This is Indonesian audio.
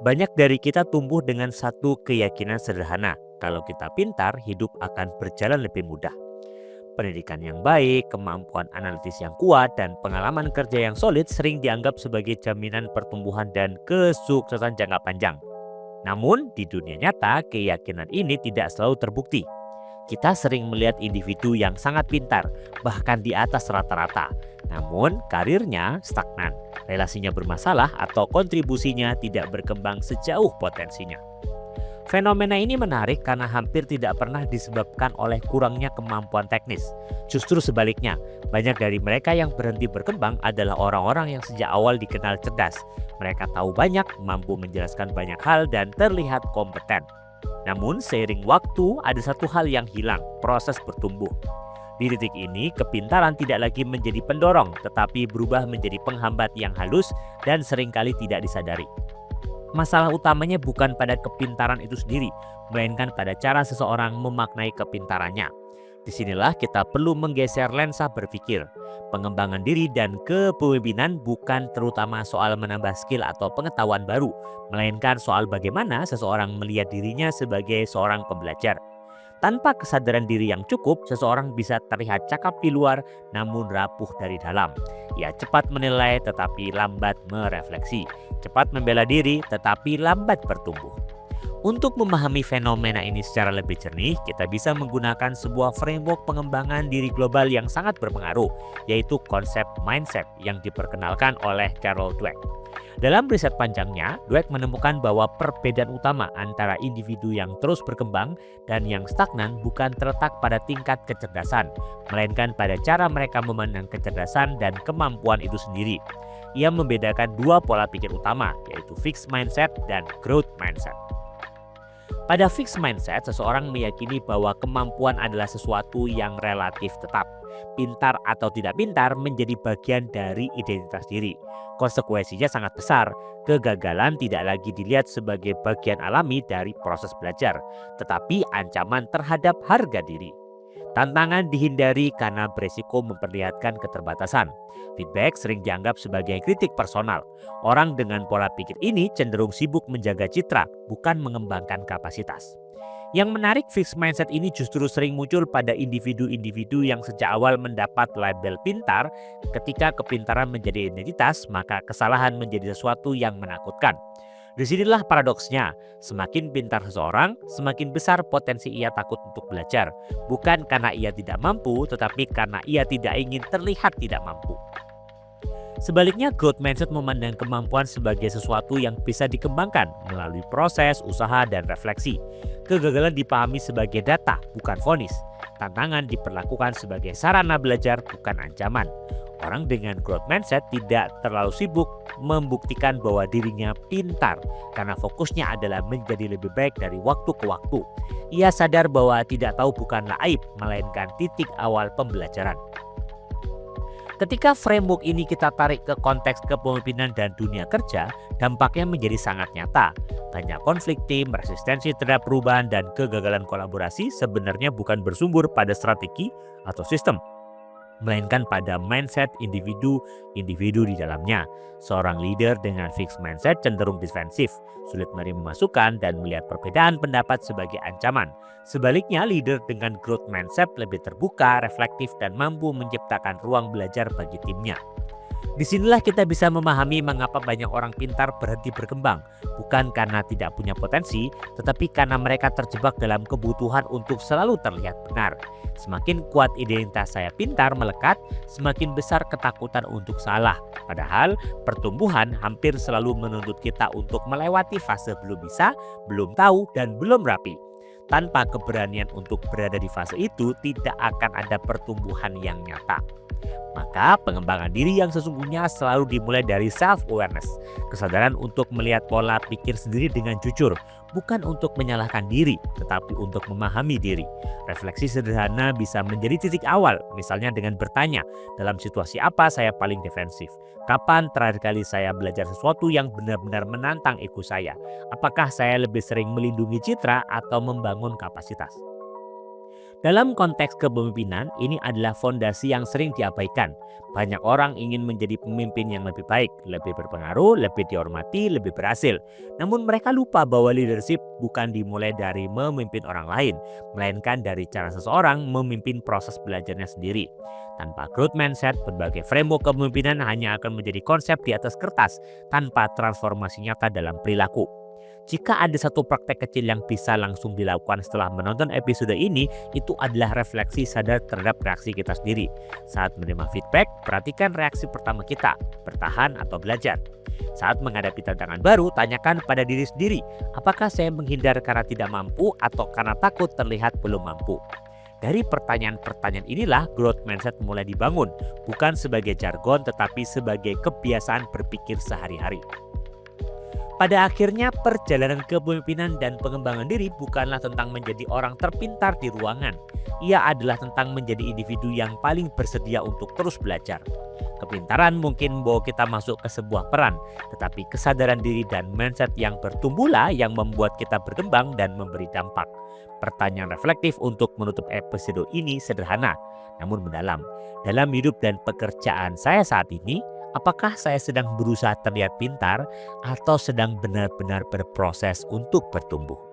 Banyak dari kita tumbuh dengan satu keyakinan sederhana. Kalau kita pintar, hidup akan berjalan lebih mudah. Pendidikan yang baik, kemampuan analitis yang kuat, dan pengalaman kerja yang solid sering dianggap sebagai jaminan pertumbuhan dan kesuksesan jangka panjang. Namun, di dunia nyata, keyakinan ini tidak selalu terbukti. Kita sering melihat individu yang sangat pintar, bahkan di atas rata-rata. Namun, karirnya stagnan, relasinya bermasalah, atau kontribusinya tidak berkembang sejauh potensinya. Fenomena ini menarik karena hampir tidak pernah disebabkan oleh kurangnya kemampuan teknis. Justru sebaliknya, banyak dari mereka yang berhenti berkembang adalah orang-orang yang sejak awal dikenal cerdas. Mereka tahu banyak, mampu menjelaskan banyak hal, dan terlihat kompeten. Namun, seiring waktu, ada satu hal yang hilang, proses bertumbuh. Di titik ini, kepintaran tidak lagi menjadi pendorong, tetapi berubah menjadi penghambat yang halus dan seringkali tidak disadari. Masalah utamanya bukan pada kepintaran itu sendiri, melainkan pada cara seseorang memaknai kepintarannya. Disinilah kita perlu menggeser lensa berpikir. Pengembangan diri dan kepemimpinan bukan terutama soal menambah skill atau pengetahuan baru, melainkan soal bagaimana seseorang melihat dirinya sebagai seorang pembelajar. Tanpa kesadaran diri yang cukup, seseorang bisa terlihat cakap di luar namun rapuh dari dalam. Ia cepat menilai tetapi lambat merefleksi, cepat membela diri tetapi lambat bertumbuh. Untuk memahami fenomena ini secara lebih jernih, kita bisa menggunakan sebuah framework pengembangan diri global yang sangat berpengaruh, yaitu konsep mindset yang diperkenalkan oleh Carol Dweck. Dalam riset panjangnya, Dweck menemukan bahwa perbedaan utama antara individu yang terus berkembang dan yang stagnan bukan terletak pada tingkat kecerdasan, melainkan pada cara mereka memandang kecerdasan dan kemampuan itu sendiri. Ia membedakan dua pola pikir utama, yaitu fixed mindset dan growth mindset. Pada fixed mindset, seseorang meyakini bahwa kemampuan adalah sesuatu yang relatif tetap. Pintar atau tidak pintar menjadi bagian dari identitas diri. Konsekuensinya sangat besar. Kegagalan tidak lagi dilihat sebagai bagian alami dari proses belajar, tetapi ancaman terhadap harga diri. Tantangan dihindari karena beresiko memperlihatkan keterbatasan. Feedback sering dianggap sebagai kritik personal. Orang dengan pola pikir ini cenderung sibuk menjaga citra, bukan mengembangkan kapasitas. Yang menarik, fixed mindset ini justru sering muncul pada individu-individu yang sejak awal mendapat label pintar. Ketika kepintaran menjadi identitas, maka kesalahan menjadi sesuatu yang menakutkan. Disinilah paradoksnya, semakin pintar seseorang, semakin besar potensi ia takut untuk belajar. Bukan karena ia tidak mampu, tetapi karena ia tidak ingin terlihat tidak mampu. Sebaliknya, growth mindset memandang kemampuan sebagai sesuatu yang bisa dikembangkan melalui proses, usaha, dan refleksi. Kegagalan dipahami sebagai data, bukan vonis. Tantangan diperlakukan sebagai sarana belajar, bukan ancaman. Orang dengan growth mindset tidak terlalu sibuk membuktikan bahwa dirinya pintar karena fokusnya adalah menjadi lebih baik dari waktu ke waktu. Ia sadar bahwa tidak tahu bukanlah aib, melainkan titik awal pembelajaran. Ketika framework ini kita tarik ke konteks kepemimpinan dan dunia kerja, dampaknya menjadi sangat nyata. Banyak konflik tim, resistensi terhadap perubahan, dan kegagalan kolaborasi sebenarnya bukan bersumber pada strategi atau sistem, melainkan pada mindset individu di dalamnya. Seorang leader dengan fixed mindset cenderung defensif, sulit menerima masukan dan melihat perbedaan pendapat sebagai ancaman. Sebaliknya, leader dengan growth mindset lebih terbuka, reflektif, dan mampu menciptakan ruang belajar bagi timnya. Disinilah kita bisa memahami mengapa banyak orang pintar berhenti berkembang, bukan karena tidak punya potensi, tetapi karena mereka terjebak dalam kebutuhan untuk selalu terlihat benar. Semakin kuat identitas saya pintar melekat, semakin besar ketakutan untuk salah. Padahal pertumbuhan hampir selalu menuntut kita untuk melewati fase belum bisa, belum tahu, dan belum rapi. Tanpa keberanian untuk berada di fase itu, tidak akan ada pertumbuhan yang nyata. Maka pengembangan diri yang sesungguhnya selalu dimulai dari self-awareness, kesadaran untuk melihat pola pikir sendiri dengan jujur, bukan untuk menyalahkan diri, tetapi untuk memahami diri. Refleksi sederhana bisa menjadi titik awal, misalnya dengan bertanya, dalam situasi apa saya paling defensif? Kapan terakhir kali saya belajar sesuatu yang benar-benar menantang ego saya? Apakah saya lebih sering melindungi citra atau membangun kapasitas? Dalam konteks kepemimpinan, ini adalah fondasi yang sering diabaikan. Banyak orang ingin menjadi pemimpin yang lebih baik, lebih berpengaruh, lebih dihormati, lebih berhasil. Namun mereka lupa bahwa leadership bukan dimulai dari memimpin orang lain, melainkan dari cara seseorang memimpin proses belajarnya sendiri. Tanpa growth mindset, berbagai framework kepemimpinan hanya akan menjadi konsep di atas kertas tanpa transformasi nyata dalam perilaku. Jika ada satu praktek kecil yang bisa langsung dilakukan setelah menonton episode ini, itu adalah refleksi sadar terhadap reaksi kita sendiri. Saat menerima feedback, perhatikan reaksi pertama kita, bertahan atau belajar. Saat menghadapi tantangan baru, tanyakan pada diri sendiri, apakah saya menghindar karena tidak mampu atau karena takut terlihat belum mampu. Dari pertanyaan-pertanyaan inilah growth mindset mulai dibangun, bukan sebagai jargon tetapi sebagai kebiasaan berpikir sehari-hari. Pada akhirnya, perjalanan kepemimpinan dan pengembangan diri bukanlah tentang menjadi orang terpintar di ruangan. Ia adalah tentang menjadi individu yang paling bersedia untuk terus belajar. Kepintaran mungkin membawa kita masuk ke sebuah peran, tetapi kesadaran diri dan mindset yang bertumbuhlah yang membuat kita berkembang dan memberi dampak. Pertanyaan reflektif untuk menutup episode ini sederhana, namun mendalam. Dalam hidup dan pekerjaan saya saat ini, apakah saya sedang berusaha terlihat pintar atau sedang benar-benar berproses untuk bertumbuh?